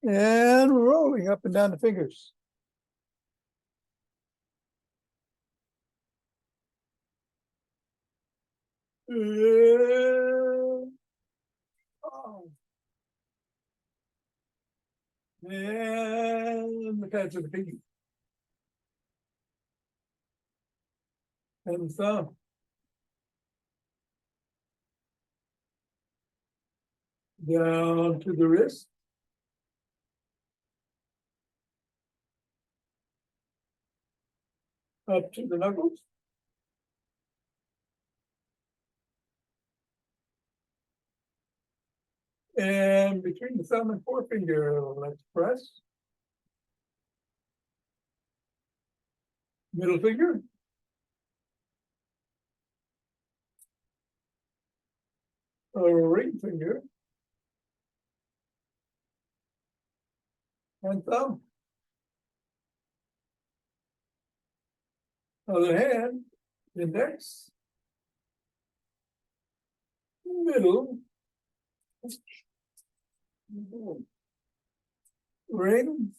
And rolling up and down the fingers. And, oh. And the pads of the pinky. And the thumb. Down to the wrist. Up to the knuckles. And between the thumb and forefinger, let's press. Middle finger. Ring finger. And thumb. Other hand, index. Middle. Ring.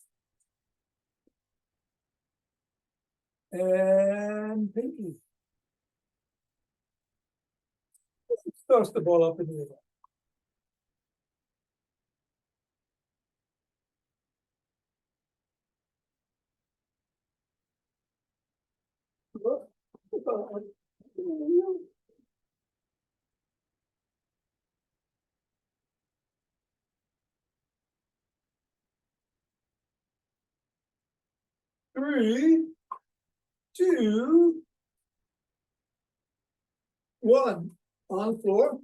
And pinky. Toss the ball up in the air. Three, two, one. On the floor.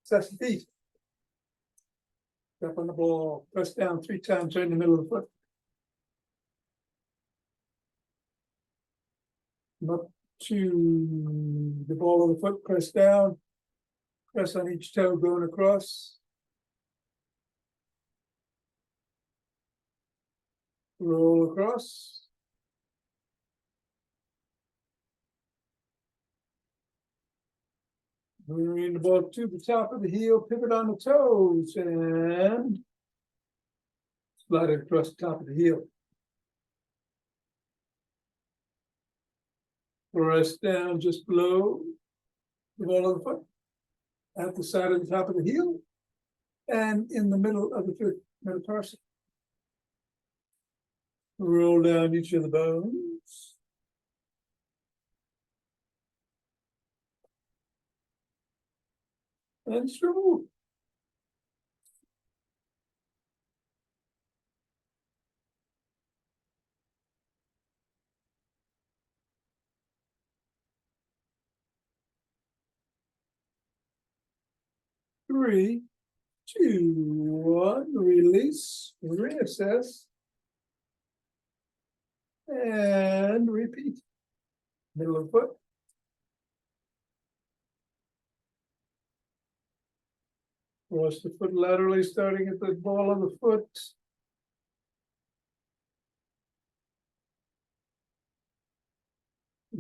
Touch the feet. Step on the ball. Press down 3 times right in the middle of the foot. Up to the ball of the foot. Press down. Press on each toe going across. Roll across. Bring the ball to the top of the heel, pivot on the toes, and slide it across the top of the heel. Press down just below the ball of the foot, at the side of the top of the heel, and in the middle of the foot, metatarsal. Roll down each of the bones. And swivel. Three, two, one, release, reassess, and repeat. Middle of the foot. Cross the foot laterally, starting at the ball of the foot.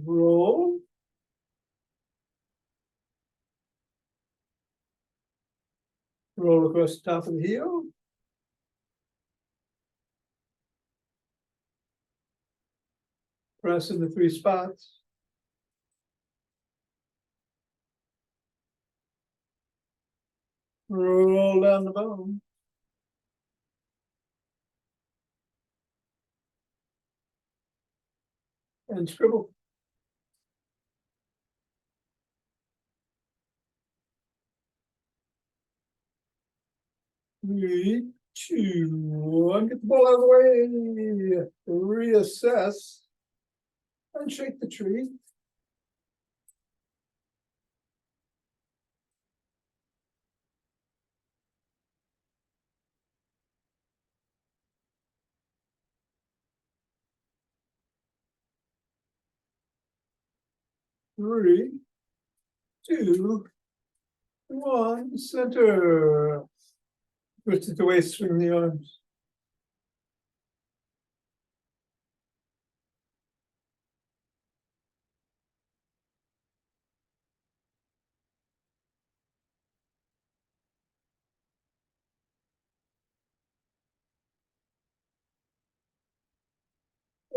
Roll. Roll across the top of the heel. Press in the 3 spots. Roll down the bone. And scribble. Three, two, one. Get the ball out of the way. Reassess. And shake the tree. Three, two, one. Center. Twist it the waist, swing the arms.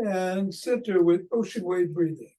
And center with ocean wave breathing.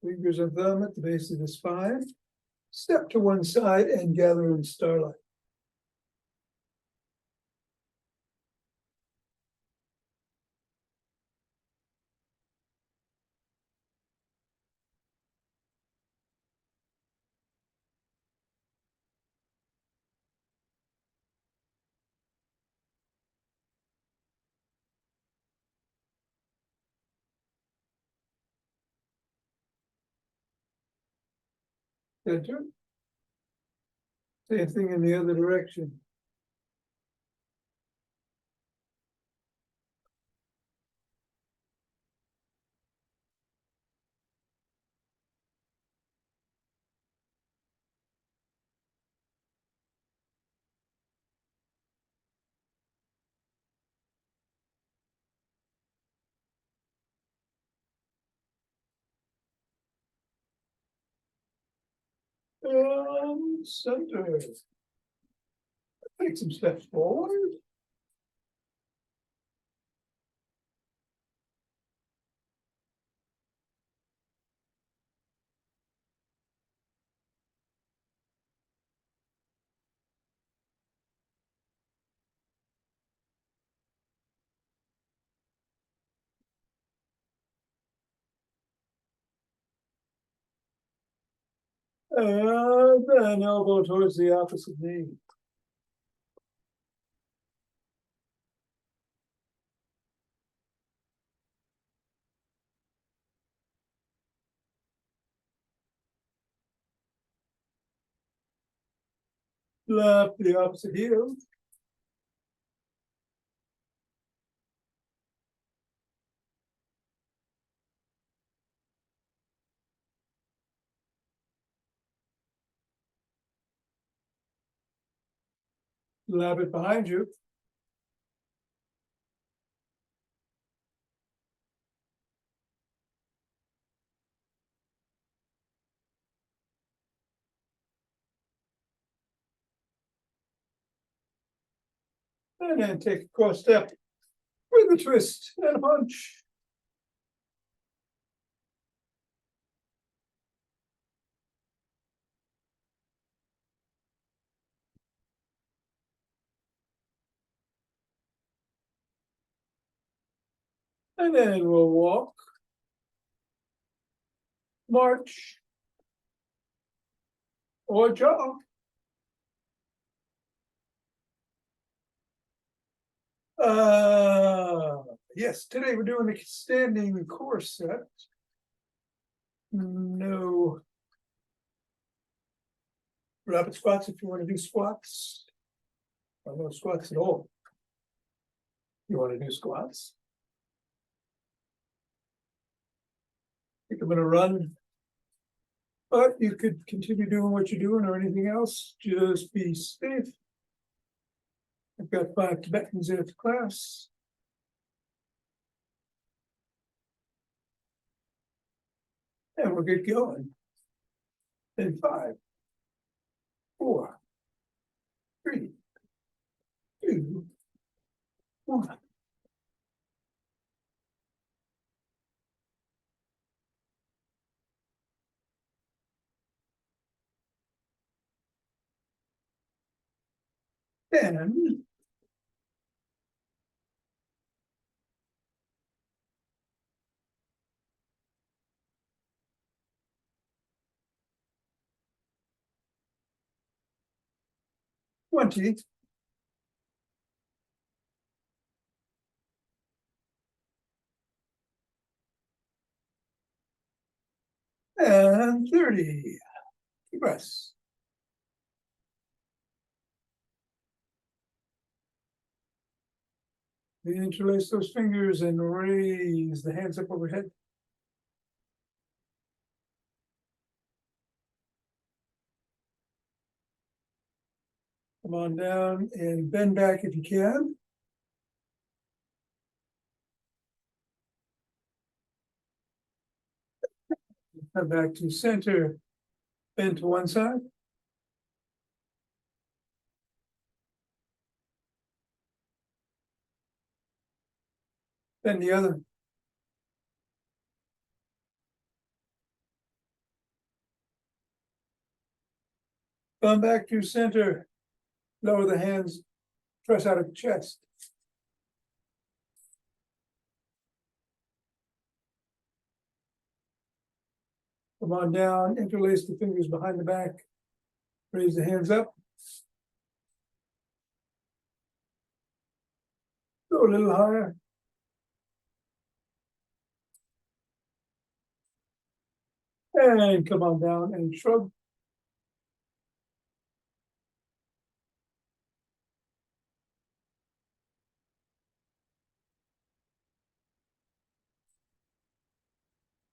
Fingers and thumb at the base of the spine. Step to one side and gather in starlight. Center. Same thing in the other direction. Center. Take some steps forward. And then elbow towards the opposite knee. Left the opposite heel. Lap it behind you. And then take a cross step with a twist and a punch. And then we'll walk, march, or jog. Yes, today we're doing a standing core set. No rapid squats if you want to do squats. Or no squats at all. You want to do squats? I think I'm going to run. But you could continue doing what you're doing or anything else. Just be safe. I've got 5 Tibetans in the class. And we'll get going. In 5, 4, 3, 2, 1. And 20. And 30. Deep breaths. Then interlace those fingers and raise the hands up overhead. Come on down and bend back if you can. Come back to center, bend to one side. Bend the other. Come back to center. Lower the hands, press out of the chest. Come on down, interlace the fingers behind the back. Raise the hands up. Go a little higher. And come on down and shrug.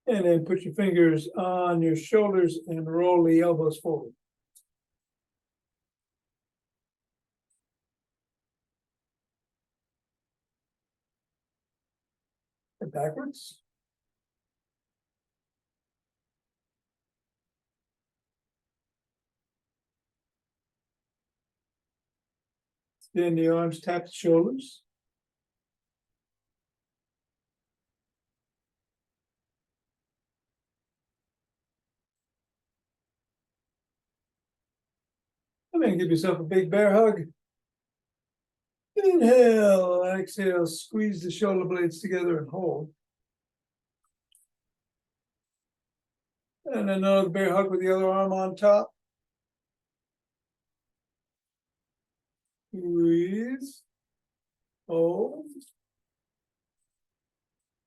And then put your fingers on your shoulders and roll the elbows forward. And backwards. Then the arms tap the shoulders. And then give yourself a big bear hug. Inhale, exhale, squeeze the shoulder blades together and hold. And another bear hug with the other arm on top. Breathe. Hold.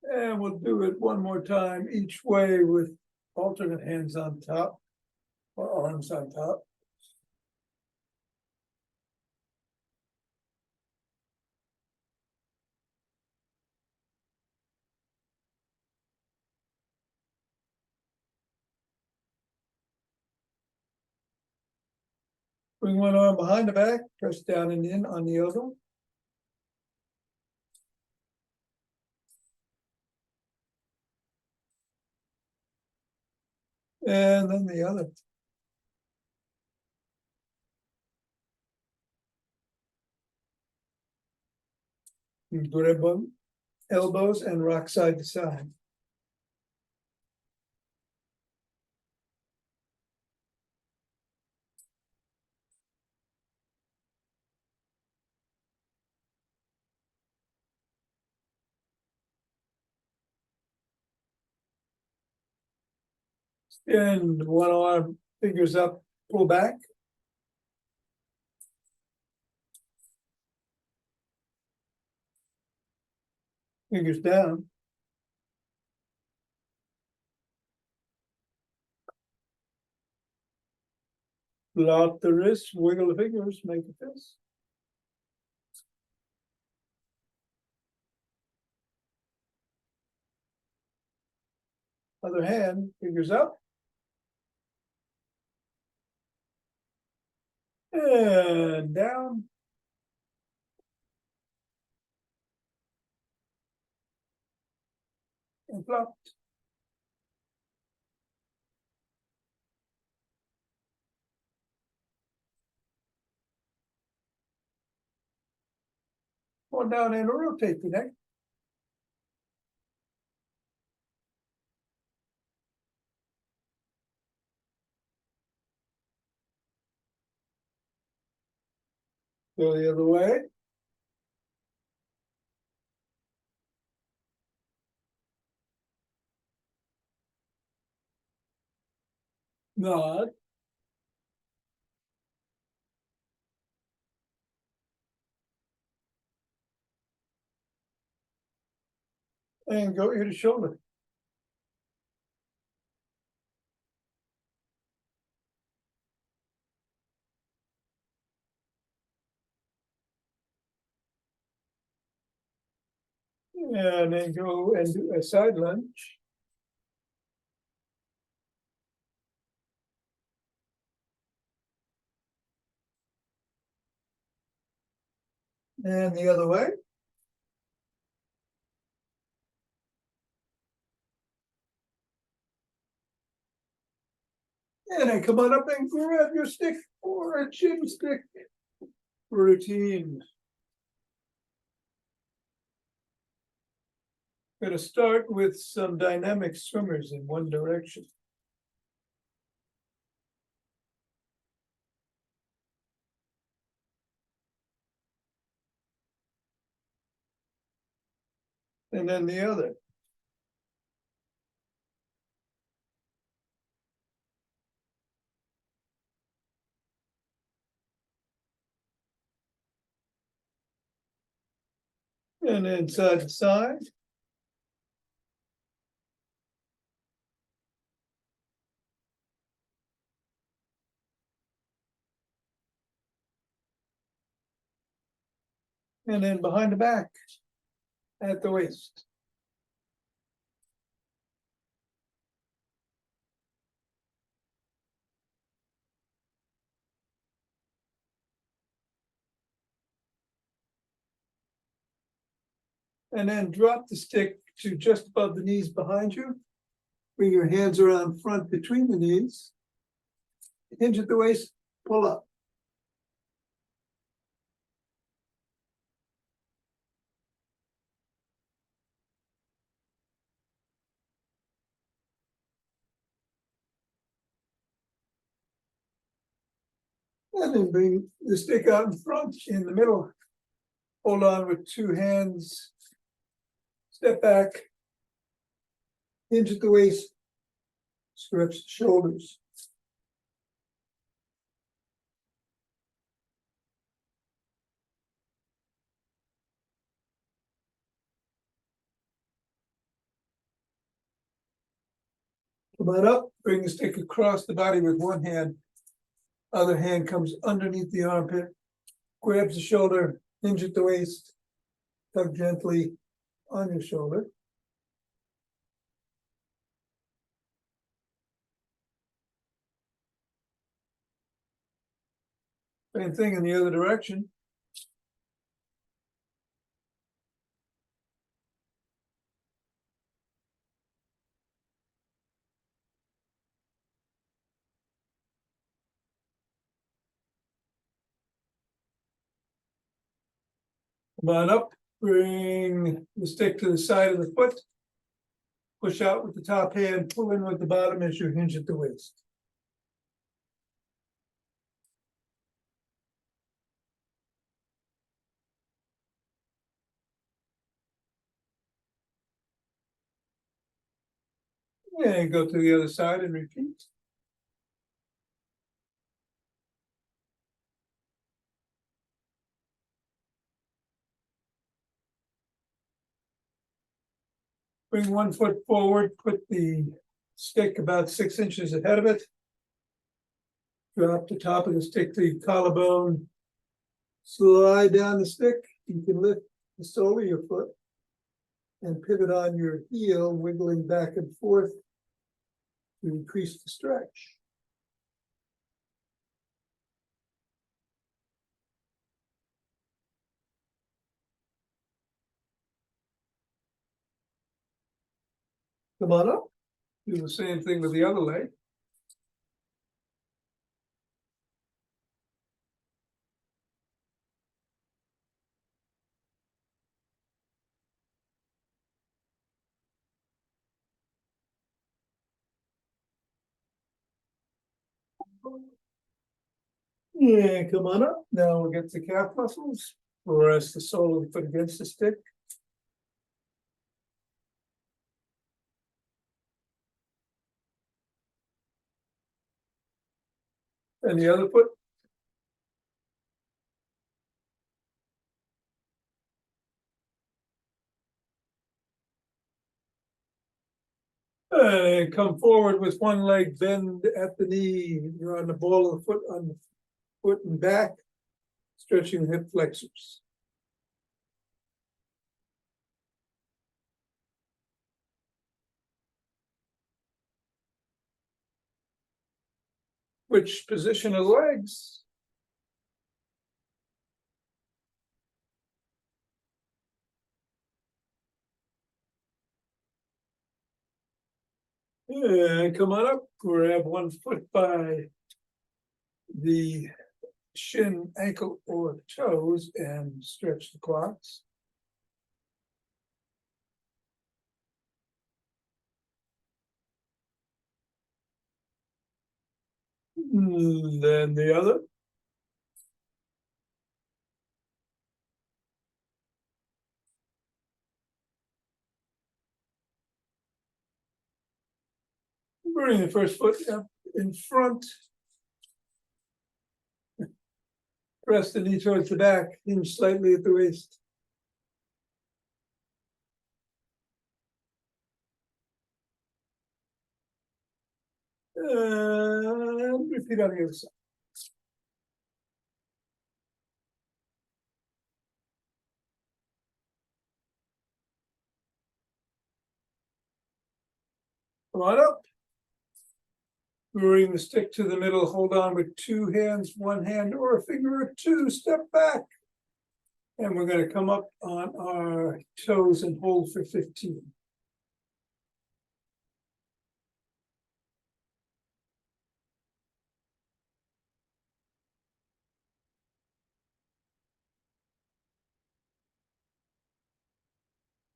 And we'll do it one more time each way with alternate hands on top or arms on top. Bring one arm behind the back, press down and in on the other. And then the other. You grab them, elbows and rock side to side. And one arm, fingers up, pull back. Fingers down. Lock the wrists, wiggle the fingers, make a fist. Other hand, fingers up. And down. And flop. Go down and rotate the neck. Go the other way. Nod. And go ear to shoulder. And then go and do a side lunge. And the other way. And then come on up and grab your stick for a GymStick routine. Going to start with some dynamic swimmers in one direction. And then the other. And then side to side. And then behind the back at the waist. And then drop the stick to just above the knees behind you. Bring your hands around front between the knees. Hinge at the waist, pull up. And then bring the stick out in front in the middle. Hold on with two hands. Step back. Hinge at the waist. Stretch the shoulders. Come on up, bring the stick across the body with one hand. Other hand comes underneath the armpit, grabs the shoulder, hinge at the waist, tug gently on your shoulder. Same thing in the other direction. Come on up, bring the stick to the side of the foot. Push out with the top hand, pull in with the bottom as you hinge at the waist. And go to the other side and repeat. Bring one foot forward, put the stick about 6 inches ahead of it. Drop the top of the stick to your collarbone. Slide down the stick. You can lift the sole of your foot and pivot on your heel, wiggling back and forth to increase the stretch. Come on up. Do the same thing with the other leg. Yeah, come on up. Now we'll get the calf muscles. Rest the sole of the foot against the stick. And the other foot. And come forward with one leg, bend at the knee. You're on the ball of the foot, on the foot and back, stretching hip flexors. Which position of legs? And come on up, grab 1 foot by the shin, ankle, or toes and stretch the quads. Then the other. Bring the first foot up in front. Press the knee towards the back, hinge slightly at the waist. And repeat on the other side. Come on up. Bring the stick to the middle, hold on with 2 hands, 1 hand or a finger or 2, step back. And we're going to come up on our toes and hold for 15.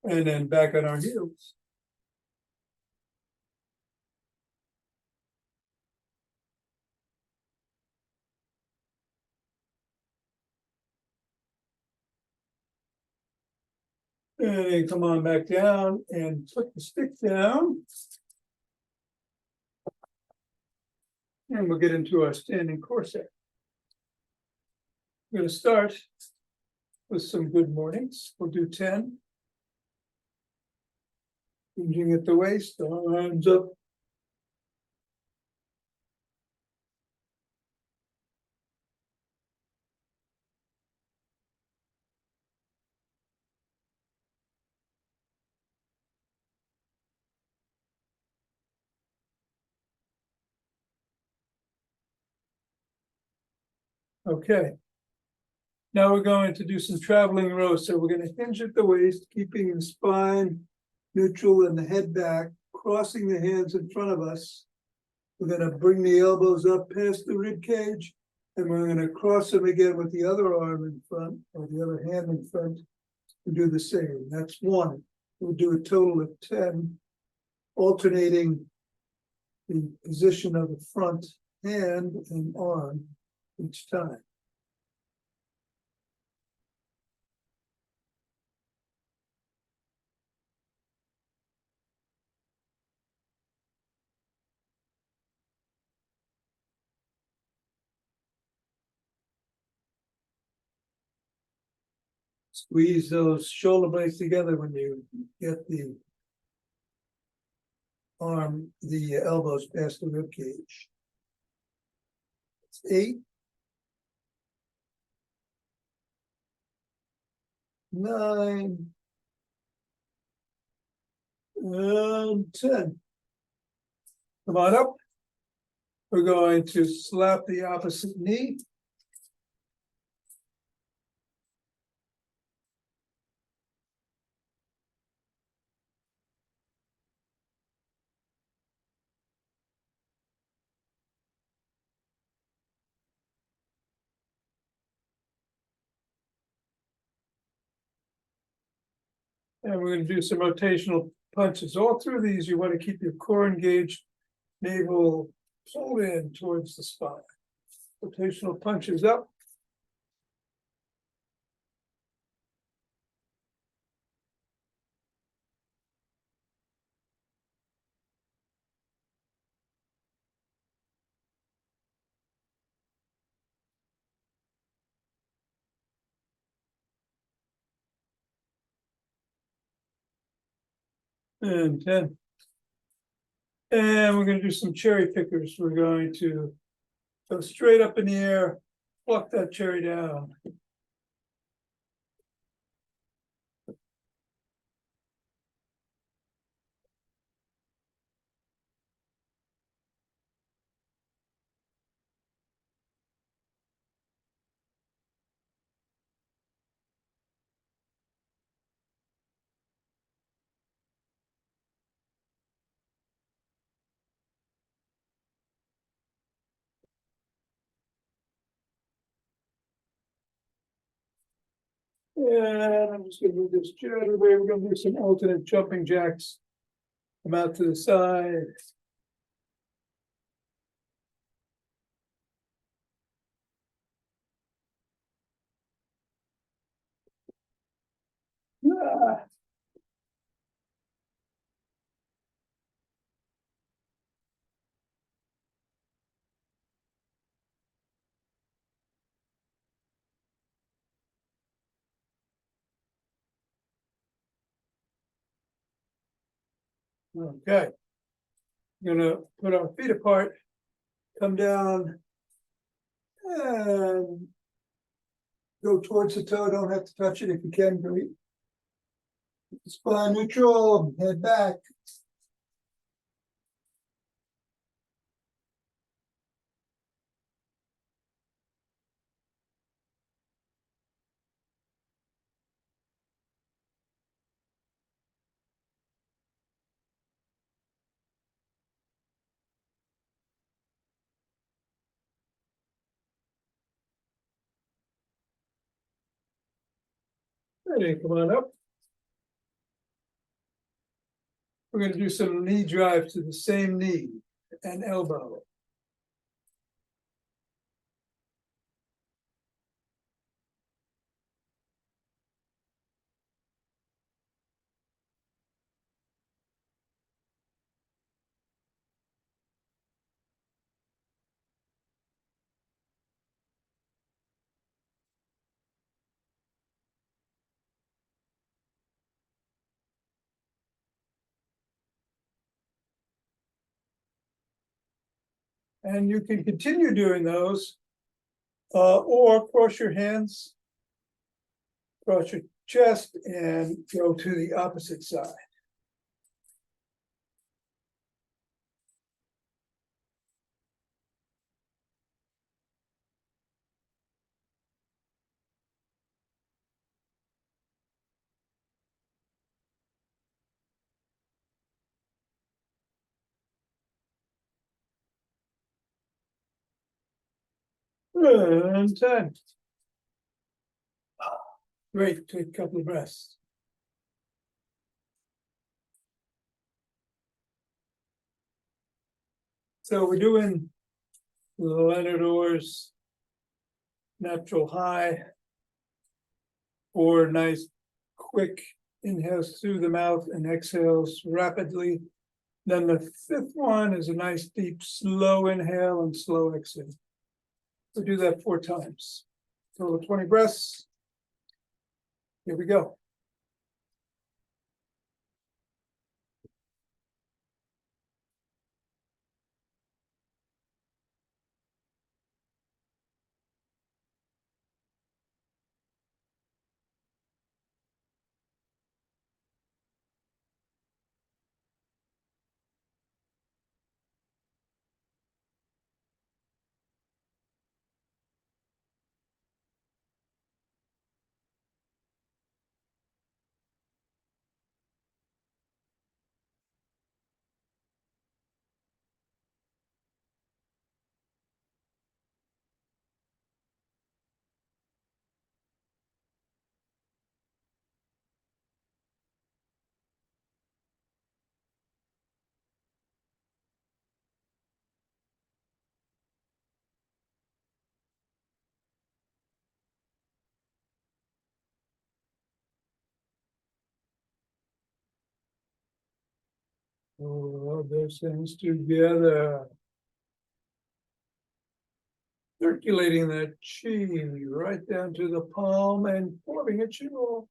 And then back on our heels. And then come on back down and put the stick down. And we'll get into our standing corset. We're going to start with some good mornings. We'll do 10. Hinging at the waist, arms up. Okay. Now we're going to do some traveling rows. So we're going to hinge at the waist, keeping the spine neutral and the head back, crossing the hands in front of us. We're going to bring the elbows up past the rib cage, and we're going to cross them again with the other arm in front, or the other hand in front, and do the same. That's 1. We'll do a total of 10, alternating the position of the front hand and arm each time. Squeeze those shoulder blades together when you get the elbows past the rib cage. It's 8, 9, and 10. Come on up. We're going to slap the opposite knee. And we're going to do some rotational punches. All through these, you want to keep your core engaged, navel pulled in towards the spine. Rotational punches up. And 10. And we're going to do some cherry pickers. We're going to go straight up in the air, pluck that cherry down. And I'm just gonna move this chair out of the way. We're gonna do some alternate jumping jacks. Come out to the side. Ah. Okay. Gonna put our feet apart, come down and go towards the toe. Don't have to touch it if you can. Great. Spine neutral, head back. Ready, come on up. We're gonna do some knee drive to the same knee and elbow. And you can continue doing those, or cross your hands, cross your chest, and go to the opposite side. And 10. Great, take a couple of breaths. So we're doing the Leonard Orr's natural high, 4 nice quick inhales through the mouth and exhales rapidly. Then the 5th one is a nice deep slow inhale and slow exhale. So do that 4 times. Total 20 breaths. Here we go. All those things together. Circulating that chi right down to the palm and forming a chi roll.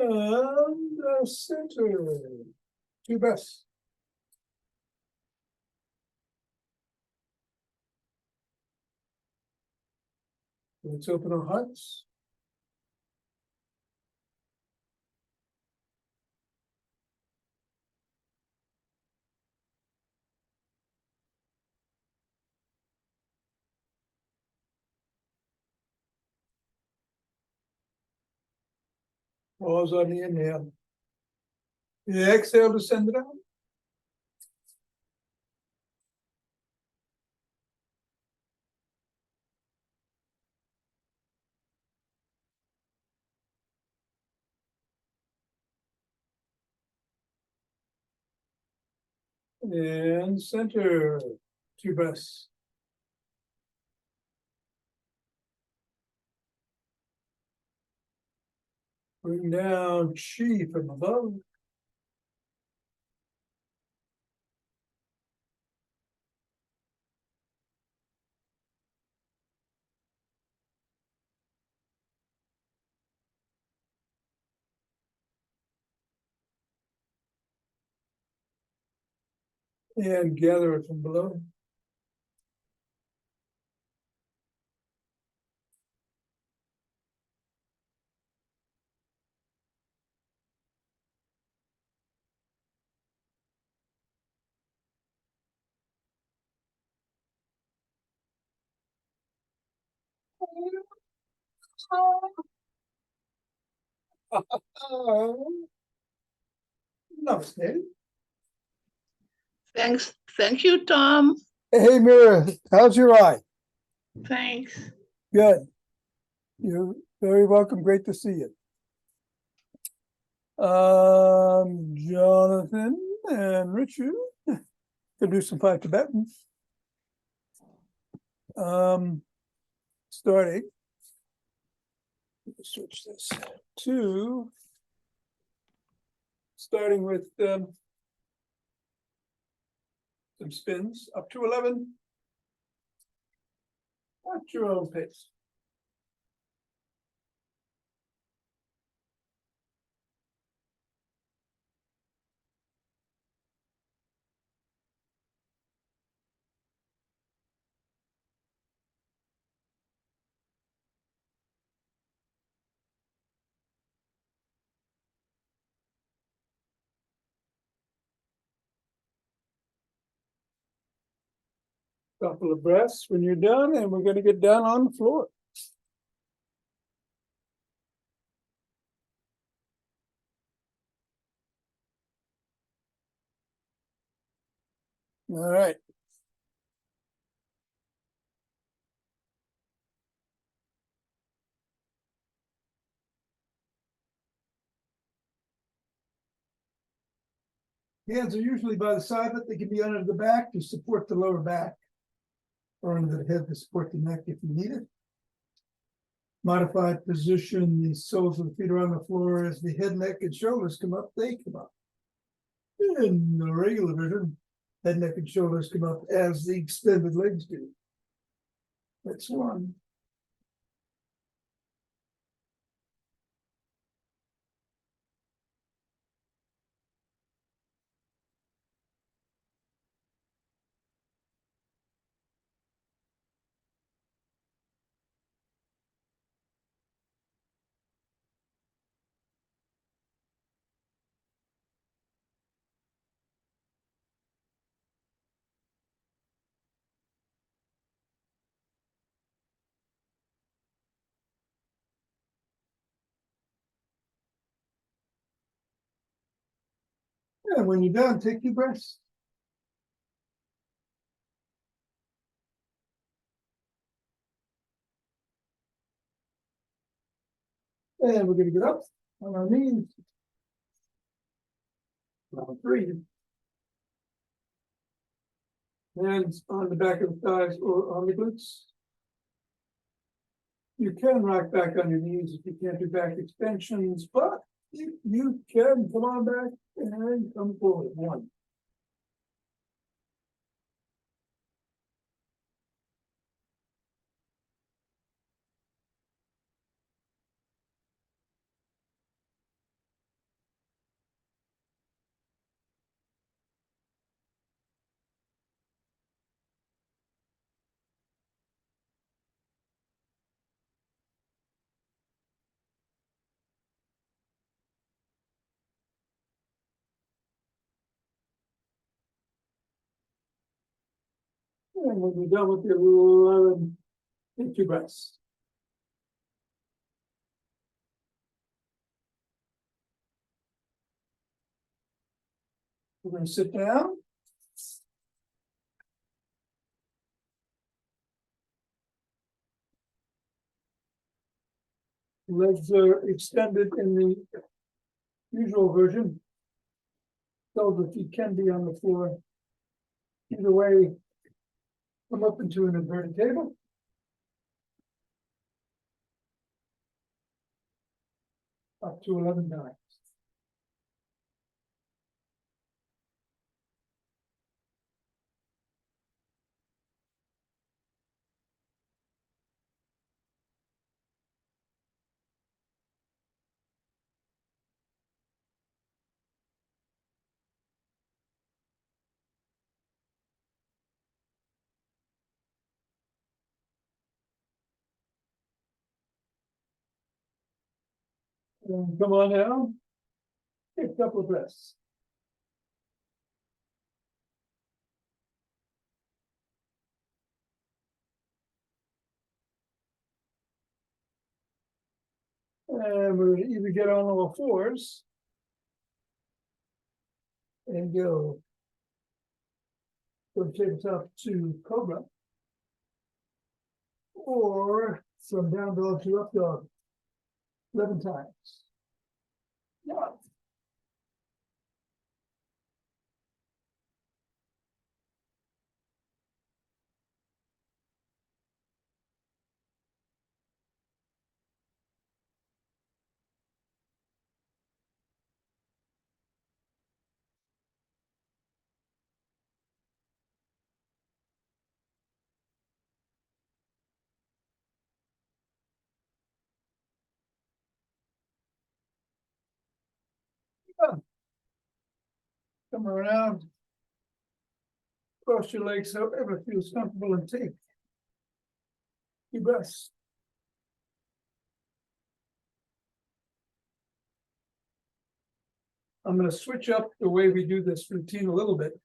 And the center. 2 breaths. Let's open our hearts. Pause on the inhale. The exhale to send it out. And center, 2 breaths. Bring down chi from above. And gather it from below. Namaste. Thanks. Thank you, Tom. Hey, Mira, how's your eye? Thanks. Good. You're very welcome. Great to see you. Jonathan and Richard can do some 5 Tibetans. Starting. Switch this to starting with some spins up to 11 at your own pace. Couple of breaths when you're done, and we're going to get down on the floor. All right. Hands are usually by the side, but they can be under the back to support the lower back, or under the head to support the neck if you need it. Modified position, the soles of the feet are on the floor. As the head, neck, and shoulders come up, they come up. In the regular version, head, neck, and shoulders come up as the extended legs do. That's 1. And when you're done, take your breaths. And we're going to get up on our knees. Round 3. Hands on the back of the thighs or on the glutes. You can rock back on your knees if you can't do back extensions, but if you can, come on back and come forward. 1. And when you're done with your 11, take 2 breaths. We're gonna sit down. Legs are extended in the usual version. So the feet can be on the floor. Either way, come up into an inverted table. Up to 11 times. And come on down. Take a couple of breaths. And we're gonna either get on all fours and go from tabletop to cobra, or from down dog to up dog 11 times. Yeah. Come around. Cross your legs however feels comfortable and take your breaths. I'm going to switch up the way we do this routine a little bit.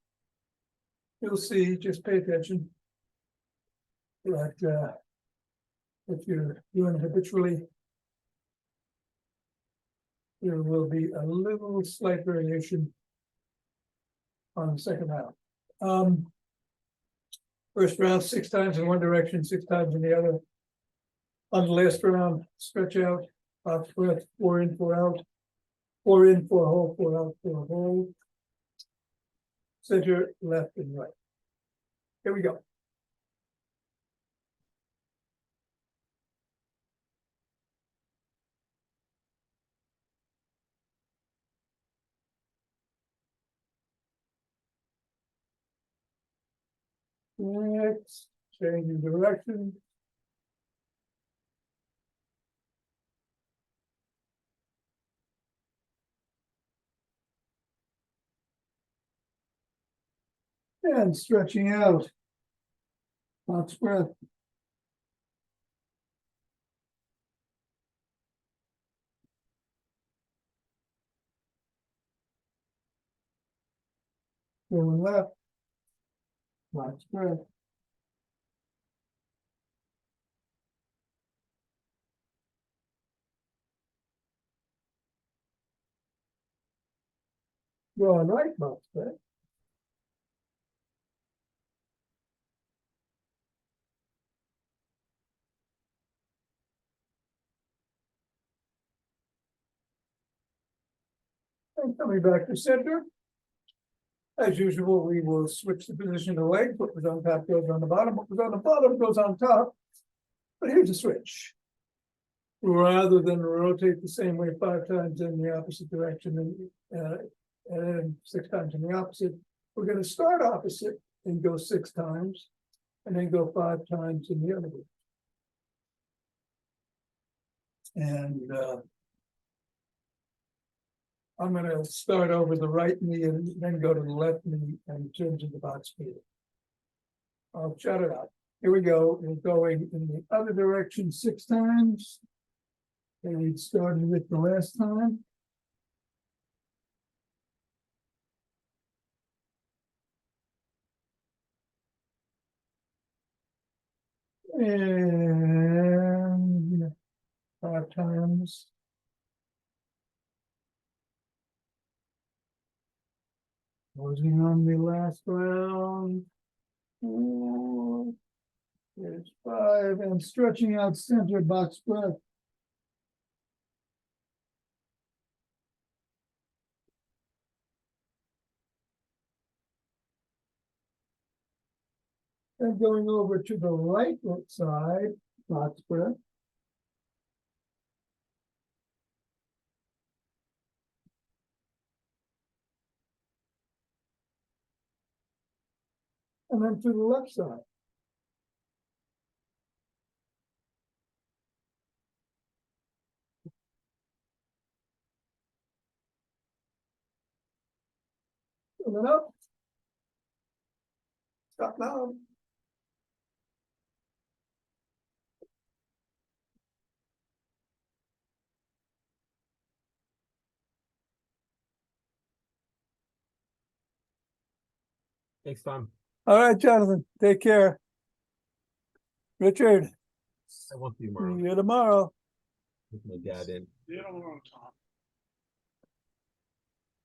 You'll see, just pay attention. That if you're doing it habitually, there will be a little slight variation on the second round. First round, 6 times in one direction, 6 times in the other. On the last round, stretch out, off breath, 4 in, 4 out. 4 in, 4 hold, 4 out, 4 hold. Center, left, and right. Here we go. Next, changing direction. And stretching out. Box breath. Going left. Box breath. Going right, box breath. And coming back to center. As usual, we will switch the position of the leg. What was on top goes on the bottom. What was on the bottom goes on top. But here's a switch. Rather than rotate the same way 5 times in the opposite direction and 6 times in the opposite, we're going to start opposite and go 6 times, and then go 5 times in the other way. And I'm going to start over the right knee and then go to the left knee and turn to the box speed. I'll shut it out. Here we go. We're going in the other direction 6 times. And we started with the last time. And 5 times. Closing on the last round. 4, there's 5, and stretching out center box breath. And going over to the right side, box breath. And then to the left side. Coming up. Stop now. Thanks, Tom. All right, Jonathan, take care. Richard, I will see you see tomorrow you tomorrow. with my dad in. You don't want to talk.